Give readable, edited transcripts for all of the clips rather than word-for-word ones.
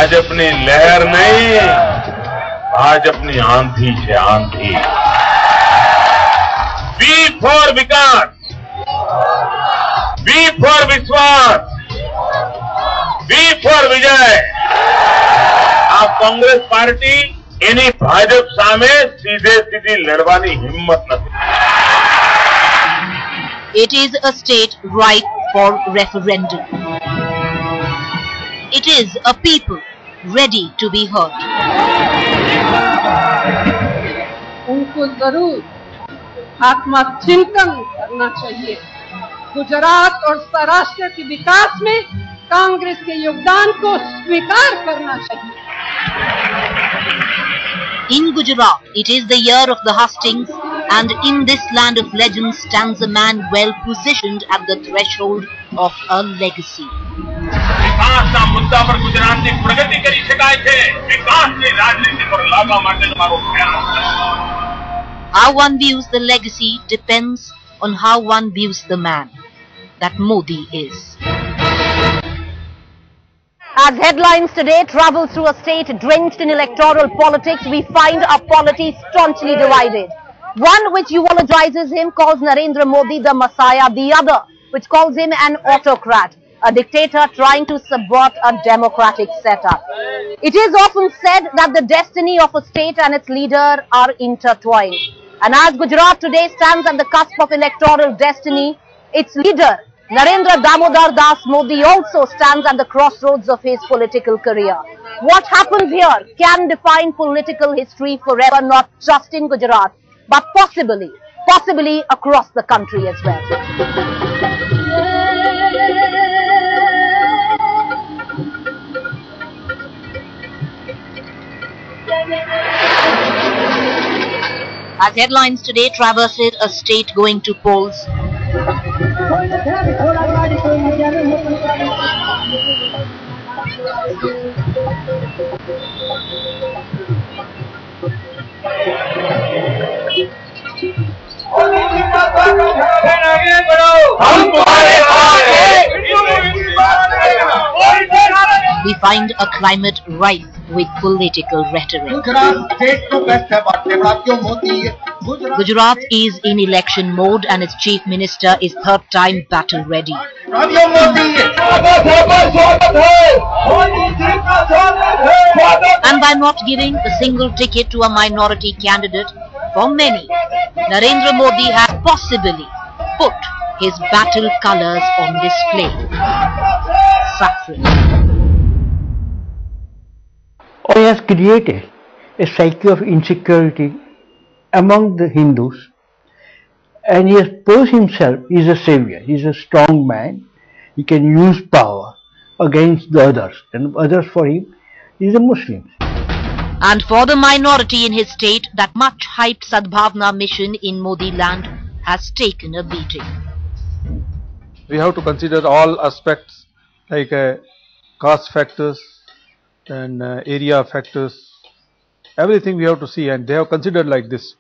भाजपनी लहर नहीं, भाजपनी आंधी है आंधी। V for vikas, V for vishwas, V for vijay. आप कांग्रेस पार्टी એની ભાજપ સામે સીધે સીધી લડવાની હિંમત નથી. It is a state ripe for referendum. It is a people ready to be heard. उनको जरूर आत्मचिंतन करना चाहिए। गुजरात और सौराष्ट्र के विकास में कांग्रेस के योगदान को स्वीकार करना चाहिए। In Gujarat, it is the year of the hustings, and in this land of legends stands a man well positioned at the threshold of a legacy. વિકાસના મુદ્દા પર ગુજરાતની પ્રગતિ કરી શકાય છે. વિકાસની રાજનીતિ પર લાવવા માટે તમારો પ્રયાસ. How one views the legacy depends on how one views the man that Modi is. As headlines today travel through a state drenched in electoral politics, we find our polity staunchly divided. One which eulogizes him calls Narendra Modi the Messiah, the other which calls him an autocrat, a dictator trying to subvert a democratic setup. It is often said that the destiny of a state and its leader are intertwined. And as Gujarat today stands at the cusp of electoral destiny, its leader, Narendra Damodar Das Modi, also stands at the crossroads of his political career. What happens here can define political history forever, not just in Gujarat, but possibly across the country as well. As headlines today traverses a state going to polls, we find a climate rife with political rhetoric. Gujarat is in election mode and its chief minister is third time battle ready. And by not giving a single ticket to a minority candidate, for many, Narendra Modi has possibly put his battle colours on display. Saffron. He has created a psyche of insecurity among the Hindus, and he has posed himself, he is a savior, he is a strong man, he can use power against the others, and others for him is the Muslims. And for the minority in his state, that much hyped Sadbhavna mission in Modi land has taken a beating. We have to consider all aspects like caste factors and area factors, everything we have to see, and they have considered like this.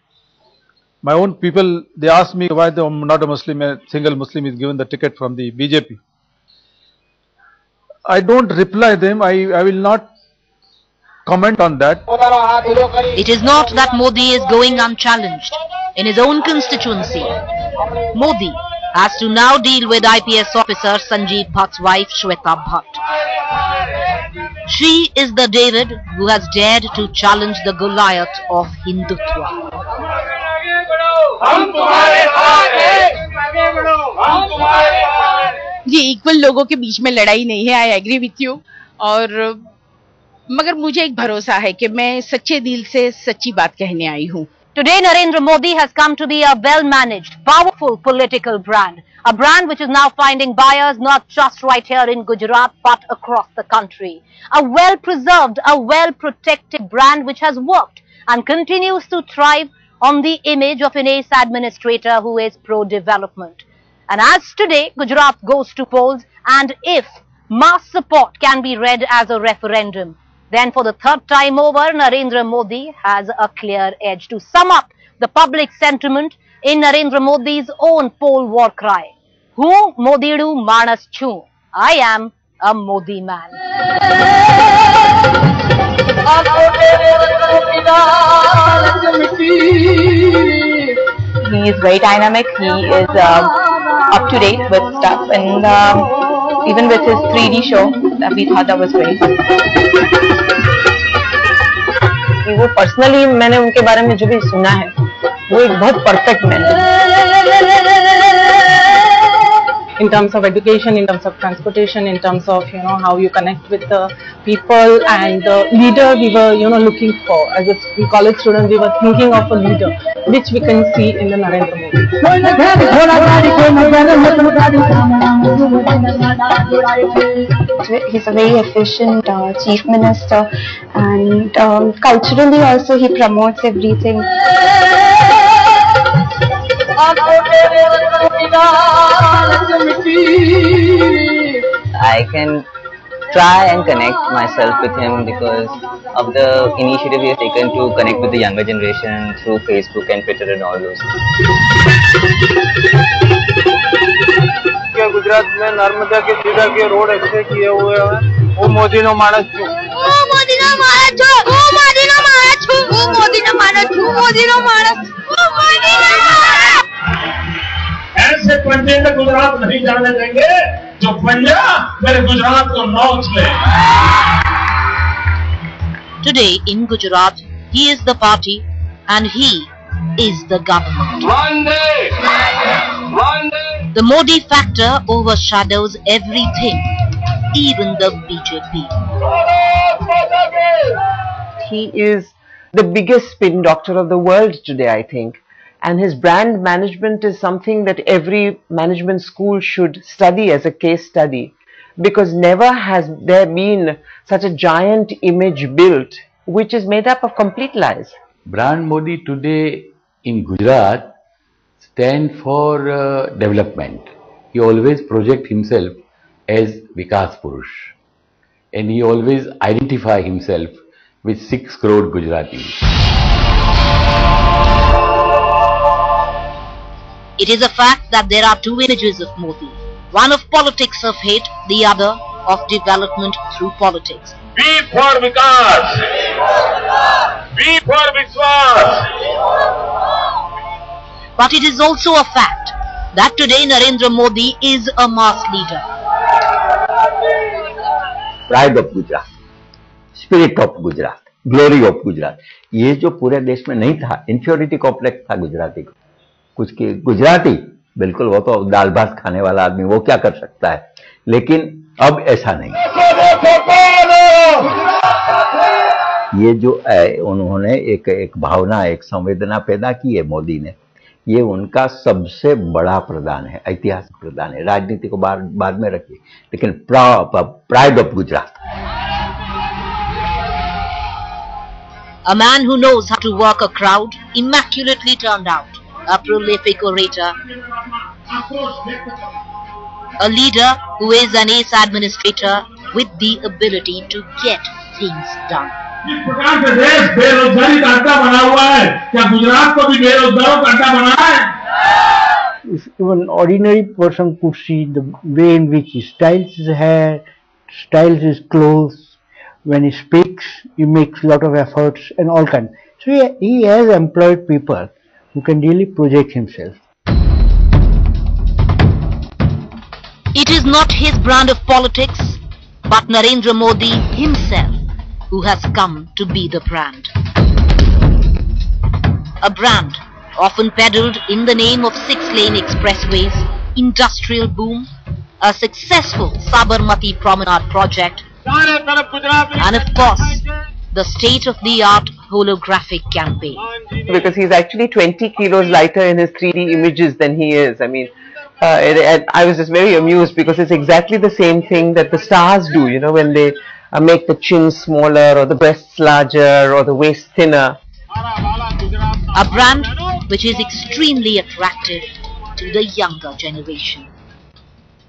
My own people, they ask me why I'm not a Muslim, a single Muslim is given the ticket from the BJP. I don't reply them, I will not comment on that. It is not that Modi is going unchallenged. In his own constituency, Modi has to now deal with IPS officer Sanjeev Bhatt's wife Shweta Bhatt. She is the David who has dared to challenge the Goliath of Hindutva. ये equal लोगों के बीच में लड़ाई नहीं है, I agree with you, और मगर मुझे एक भरोसा है कि मैं सच्चे दिल से सच्ची बात कहने आई हूँ. Today, Narendra Modi has come to be a well-managed, powerful political brand. A brand which is now finding buyers not just right here in Gujarat, but across the country. A well-preserved, a well-protected brand which has worked and continues to thrive on the image of an ace administrator who is pro-development. And as today, Gujarat goes to polls, and if mass support can be read as a referendum, then for the third time over, Narendra Modi has a clear edge. To sum up the public sentiment in Narendra Modi's own poll war cry, "Hu Modidu Manas Chu, I am a Modi man." He is very dynamic. He is up to date with stuff, and even with his 3D show, we thought that was great. वो personally मैंने उनके बारे में जो भी सुना है, वो एक बहुत परफेक्ट मैन है. In terms of education, in terms of transportation, in terms of how you connect with the people and the leader we were looking for as a college student. We were thinking of a leader which we can see in the Narendra Modi. He's a very efficient chief minister, and culturally also he promotes everything. I can try and connect myself with him because of the initiative he has taken to connect with the younger generation through Facebook and Twitter and all those. Gujarat में नर्मदा के सीधा के road अच्छे किए हुए हैं. वो Modi no मानस छू. वो मोदी नो मानस छू. वो मोदी नो मानस छू. वो मोदी नो मानस छू. मोदी नो मानस. वो मोदी नो मानस. ऐसे पंजे में गुजरात नहीं जाने देंगे जो पंजा मेरे गुजरात को नोच ले. Today in Gujarat, he is the party and he is the government. One day. The Modi factor overshadows everything, even the BJP. He is the biggest spin doctor of the world today, I think. And his brand management is something that every management school should study as a case study, because never has there been such a giant image built which is made up of complete lies. Brand Modi today in Gujarat stand for development. He always project himself as Vikas Purush, and he always identify himself with 6 crore Gujaratis. It is a fact that there are two images of Modi, one of politics of hate, the other of development through politics. We for Vikas. We for Vishwas. But it is also a fact that today Narendra Modi is a mass leader. Pride of Gujarat, spirit of Gujarat, glory of Gujarat. ये जो पूरे देश में नहीं था, inferiority complex था गुजराती को. कुछ के गुजराती बिल्कुल वो तो दाल भात खाने वाला आदमी, वो क्या कर सकता है, लेकिन अब ऐसा नहीं. ये जो उन्होंने एक भावना, एक संवेदना पैदा की है मोदी ने, ये उनका सबसे बड़ा प्रदान है, ऐतिहासिक प्रदान है. राजनीति को बाद में रखिए, लेकिन pride of Gujarat. A man who knows how to work a crowd, immaculately turned out, a prolific orator, a leader who is an ace administrator with the ability to get things done. इस प्रकार से देश बेरोजगारी का अड्डा बना हुआ है, क्या गुजरात को भी बेरोजगारों का अड्डा बना है? Even ordinary person could see the way in which he styles his hair, styles his clothes. When he speaks, he makes a lot of efforts and all kinds. So he has employed people who can really project himself. It is not his brand of politics, but Narendra Modi himself who has come to be the brand. A brand often peddled in the name of 6-lane expressways, industrial boom, a successful Sabarmati Promenade project, and of course, the state-of-the-art holographic campaign. Because he's actually 20 kilos lighter in his 3D images than he is. I mean, and I was just very amused because it's exactly the same thing that the stars do, you know, when they make the chin smaller or the breasts larger or the waist thinner. A brand which is extremely attractive to the younger generation.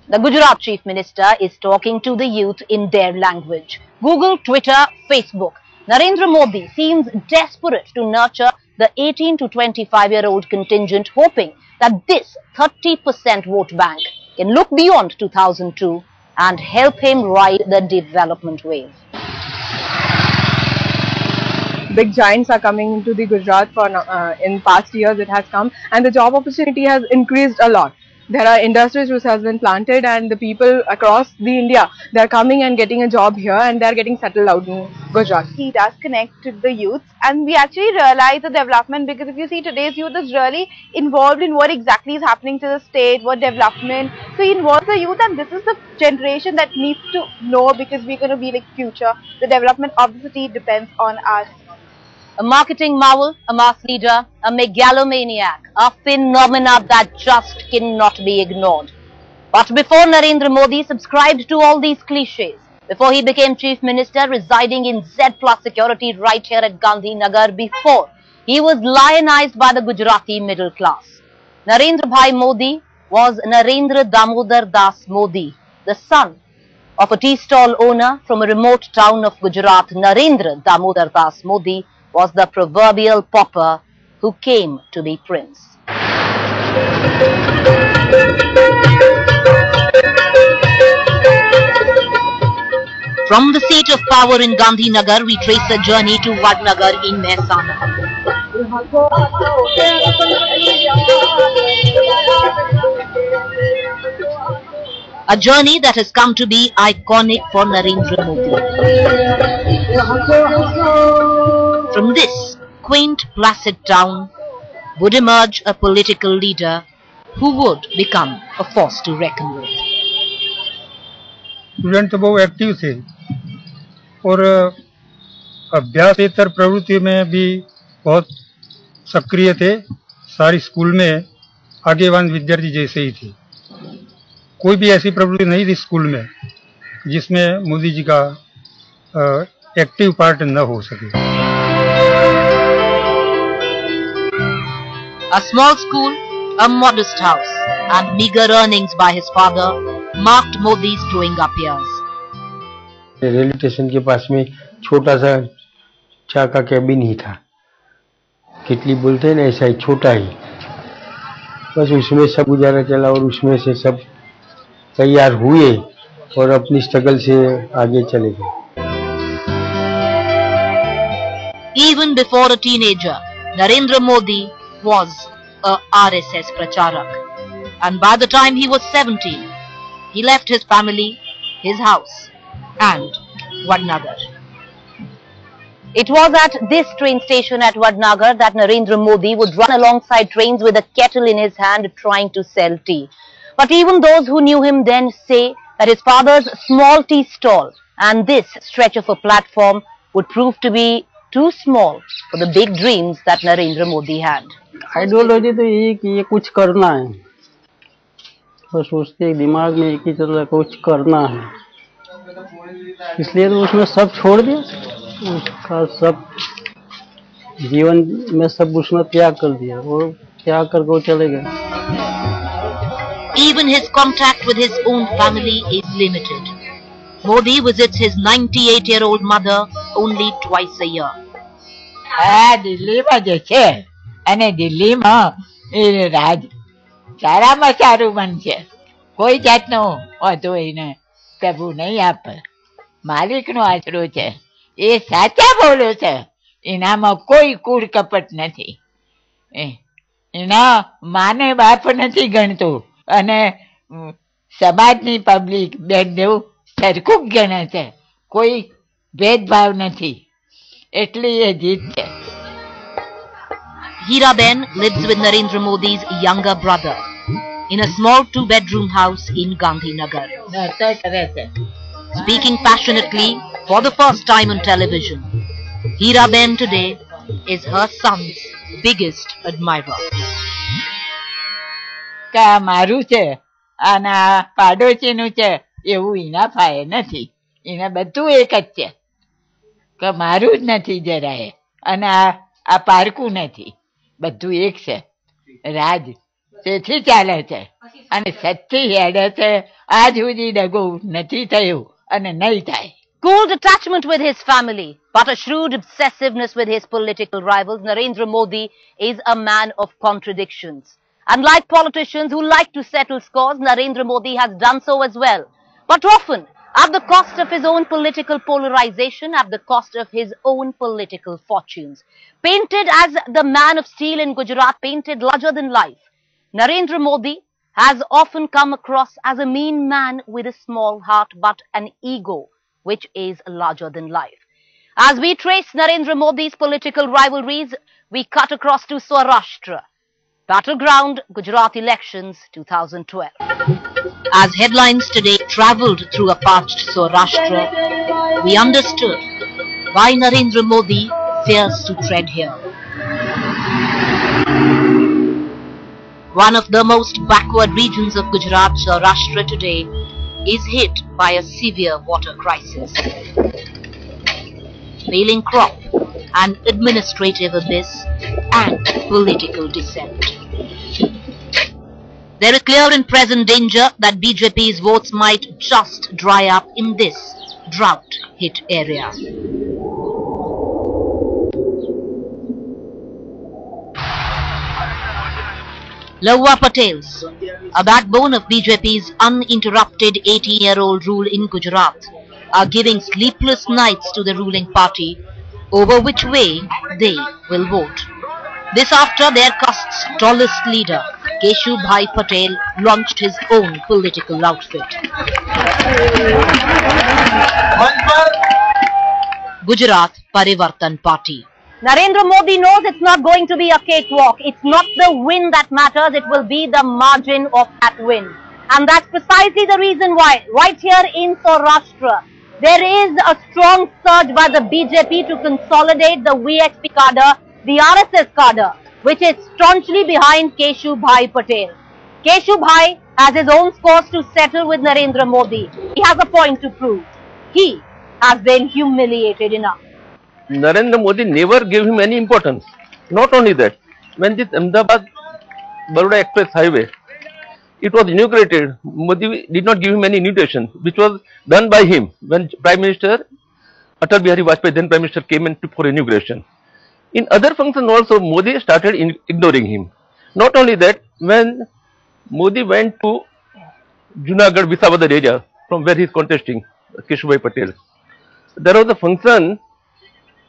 The Gujarat Chief Minister is talking to the youth in their language. Google, Twitter, Facebook. Narendra Modi seems desperate to nurture the 18 to 25-year-old contingent, hoping that this 30% vote bank can look beyond 2002 and help him ride the development wave. big giants are coming into the Gujarat for in past years it has come, and the job opportunity has increased a lot. There are industries which has been planted, and the people across the India, they are coming and getting a job here, and they are getting settled out in Gujarat. He does connect to the youth, and we actually realize the development, because if you see today's youth is really involved in what exactly is happening to the state, what development. So he involves the youth, and this is the generation that needs to know, because we're going to be like future. The development of the city depends on us. A marketing marvel, a mass leader, a megalomaniac, a phenomena that just cannot be ignored. But before Narendra Modi subscribed to all these cliches, before he became Chief Minister residing in Z+ security right here at Gandhinagar, before he was lionized by the Gujarati middle class, Narendra Bhai Modi was Narendra Damodar Das Modi, the son of a tea stall owner from a remote town of Gujarat. Narendra Damodar Das Modi was the proverbial pauper who came to be prince. From the seat of power in Gandhinagar, we trace a journey to Vadnagar in Mehsana. A journey that has come to be iconic for Narendra Modi. From this quaint, placid town would emerge a political leader who would become a force to reckon with. Student तो बहुत active थे और अभ्यासेतर प्रवृत्ति में भी बहुत सक्रिय थे। सारी स्कूल में आगेवान विद्यार्थी जैसे ही थे। कोई भी ऐसी प्रवृत्ति नहीं थी स्कूल में जिसमें मोदी जी का एक्टिव पार्ट न हो सके। A small school, a modest house, and meager earnings by his father marked Modi's growing up years. Railway station के पास में छोटा सा चा का कैबिन ही था, कितली बोलते हैं ना, ऐसा ही छोटा ही, बस उसमें सब गुजारा चला और उसमें से सब तैयार हुए और अपनी स्ट्रगल से आगे चले गए। Even before a teenager, Narendra Modi was a RSS pracharak, and by the time he was 17, he left his family, his house, and Vadnagar. It was at this train station at Vadnagar that Narendra Modi would run alongside trains with a kettle in his hand trying to sell tea. But even those who knew him then say that his father's small tea stall and this stretch of a platform would prove to be too small for the big dreams that Narendra Modi had. Ideology तो यही कि ये कुछ करना है, बस उसके दिमाग में एक ही चल रहा है कुछ करना है, इसलिए तो उसने सब छोड़ दिया, उसका सब जीवन में सब उसने त्याग कर दिया और त्याग करके वो चले गए। Even his contact with his own family is limited. Modi visits his 98-year-old mother only twice a year. દિલ્હીમાં જે છે અને દિલ્હીમાં એ રાજ સારામાં સારું બનશે, કોઈ જાતનો વાંધો એને પ્રભુ નહીં આપે, માલિકનો આશરો છે, એ સાચા બોલો છે, એનામાં કોઈ કૂડ કપટ નથી, એના માને બાપ નથી ગણતો અને સમાજની પબ્લિક બેન સરખું જ ગણે છે, કોઈ ભેદભાવ નથી, એટલી એ જીત છે. Hiraben lives with Narendra Modi's younger brother in a small 2-bedroom house in Gandhinagar. Speaking passionately for the first time on television, Hiraben today is her son's biggest admirer. મારું છે અને આ પાડોશીનું છે એવું એના ફાયે નથી, એને બધું એક જ છે કે મારું જ નથી જરાય અને આ પારકું નથી, બધું એક છે, રાજ તેથી ચાલે છે અને સચ્ચી હેડે છે, આજ સુધી ડગો નથી થયો અને નહીં થાય. Cool detachment with his family, but a shrewd obsessiveness with his political rivals, Narendra Modi is a man of contradictions. Unlike politicians who like to settle scores, Narendra Modi has done so as well. But often, at the cost of his own political polarization, at the cost of his own political fortunes. Painted as the man of steel in Gujarat, painted larger than life, Narendra Modi has often come across as a mean man with a small heart but an ego which is larger than life. As we trace Narendra Modi's political rivalries, we cut across to Saurashtra, battleground Gujarat elections 2012. As headlines today travelled through a parched Saurashtra, we understood why Narendra Modi fears to tread here. One of the most backward regions of Gujarat, Saurashtra today, is hit by a severe water crisis. Failing crop, an administrative abyss, and political dissent. There is clear and present danger that BJP's votes might just dry up in this drought-hit area. Lawwa Patels, a backbone of BJP's uninterrupted 18-year-old rule in Gujarat, are giving sleepless nights to the ruling party over which way they will vote. This after their caste's tallest leader, Keshu Bhai Patel, launched his own political outfit. Gujarat Parivartan Party. Narendra Modi knows it's not going to be a cakewalk. It's not the win that matters, it will be the margin of that win. And that's precisely the reason why, right here in Saurashtra, there is a strong surge by the BJP to consolidate the VXP cadre, the RSS cadre, which is staunchly behind Keshu Bhai Patel. Keshu Bhai has his own scores to settle with Narendra Modi. He has a point to prove. He has been humiliated enough. Narendra Modi never gave him any importance. Not only that, when this Ahmedabad-Baroda Express Highway, it was inaugurated, Modi did not give him any invitation, which was done by him when Prime Minister Atal Bihari Vajpayee, then Prime Minister, came in for inauguration. In other functions also, Modi started ignoring him. Not only that, when Modi went to Junagadh, Visakhapatnam area, from where he is contesting, Keshu Bhai Patel, there was a function.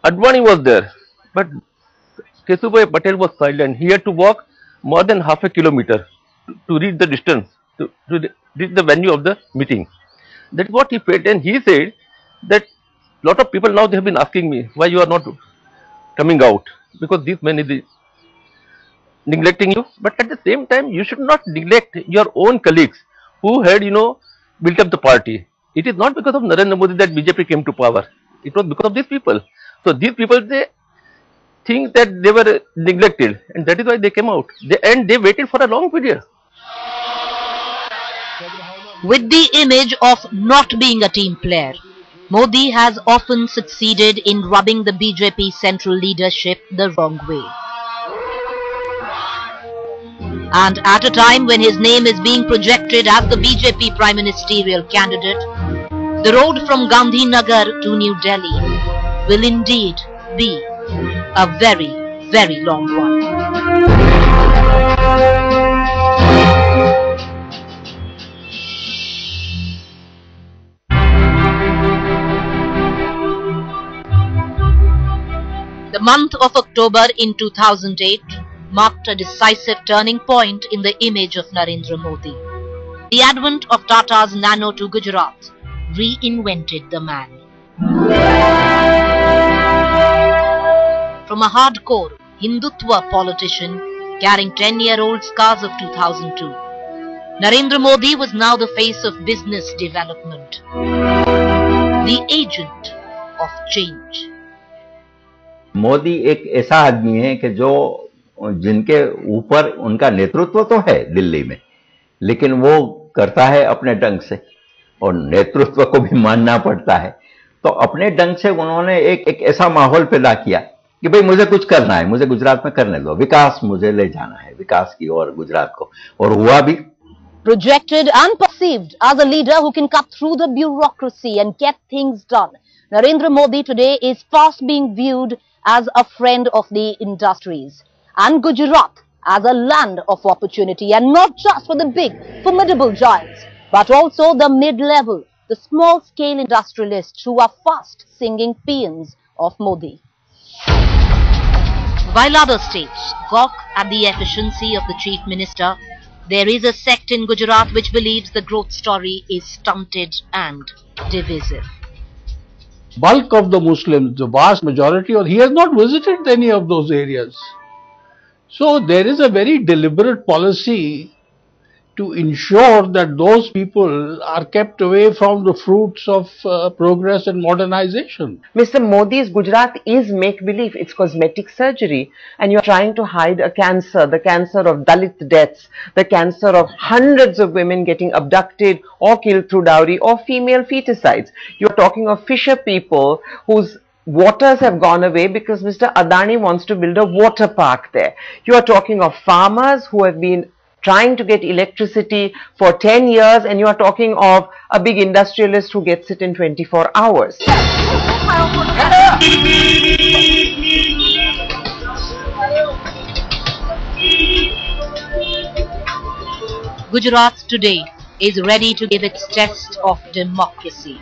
Advani was there, but Keshu Bhai Patel was silent. He had to walk more than half a kilometer to reach the distance, to reach the venue of the meeting. That's what he felt, and he said that lot of people now they have been asking me why you are not coming out, because this man is neglecting you. But at the same time, you should not neglect your own colleagues who had, built up the party. It is not because of Narendra Modi that BJP came to power. It was because of these people. So these people, they think that they were neglected, and that is why they came out. They waited for a long period. With the image of not being a team player, Modi has often succeeded in rubbing the BJP central leadership the wrong way. And at a time when his name is being projected as the BJP prime ministerial candidate, the road from Gandhinagar to New Delhi will indeed be a very, very long one. The month of October in 2008 marked a decisive turning point in the image of Narendra Modi. The advent of Tata's Nano to Gujarat reinvented the man. From a hardcore Hindutva politician carrying 10-year-old scars of 2002, Narendra Modi was now the face of business development, the agent of change. Modi एक ऐसा आदमी है कि जो जिनके ऊपर उनका नेतृत्व तो है दिल्ली में, लेकिन वो करता है अपने ढंग से और नेतृत्व को भी मानना पड़ता है। तो अपने ढंग से उन्होंने एक ऐसा माहौल पैदा किया कि भाई मुझे कुछ करना है, मुझे गुजरात में करने दो, विकास मुझे ले जाना है, विकास की ओर गुजरात को, और हुआ भी। Projected and perceived as a leader who can cut through the bureaucracy and get things done, Narendra Modi today is fast being viewed as a friend of the industries and Gujarat as a land of opportunity, and not just for the big, formidable giants, but also the mid-level, the small-scale industrialists who are fast singing paeans of Modi. While other states gawk at the efficiency of the Chief Minister, there is a sect in Gujarat which believes the growth story is stunted and divisive. Bulk of the Muslims, the vast majority, or he has not visited any of those areas. So there is a very deliberate policy to ensure that those people are kept away from the fruits of progress and modernization. Mr. Modi's Gujarat is make-believe, it's cosmetic surgery, and you're trying to hide a cancer, the cancer of Dalit deaths, the cancer of hundreds of women getting abducted or killed through dowry or female feticides. You're talking of fisher people whose waters have gone away because Mr. Adani wants to build a water park there. You are talking of farmers who have been trying to get electricity for 10 years, and you are talking of a big industrialist who gets it in 24 hours. Gujarat today is ready to give its test of democracy.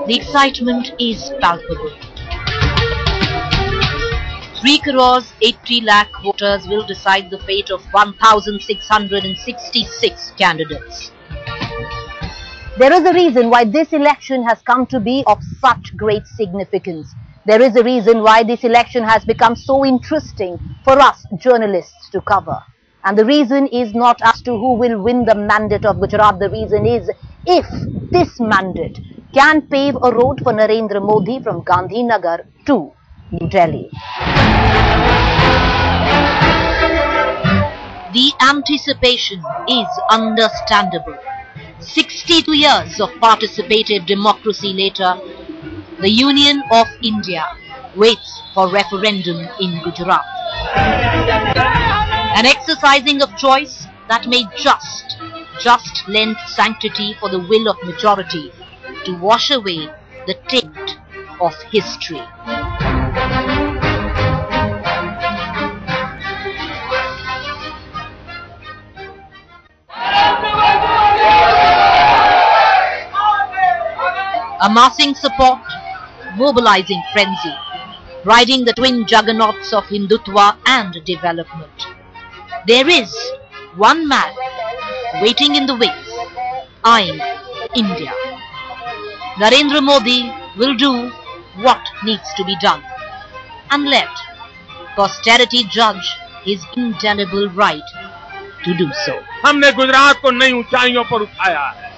The excitement is palpable. 3 crores 80 lakh voters will decide the fate of 1,666 candidates. There is a reason why this election has come to be of such great significance. There is a reason why this election has become so interesting for us journalists to cover. And the reason is not as to who will win the mandate of Gujarat. The reason is if this mandate can pave a road for Narendra Modi from Gandhinagar to New Delhi. The anticipation is understandable. 62 years of participative democracy later, the Union of India waits for referendum in Gujarat. An exercising of choice that may just lend sanctity for the will of majority to wash away the taint of history. Amassing support, mobilizing frenzy, riding the twin juggernauts of Hindutva and development. There is one man waiting in the wings, eyeing India. Narendra Modi will do what needs to be done and let posterity judge his indelible right to do so. हमने गुजरात को नई ऊंचाइयों पर उठाया है।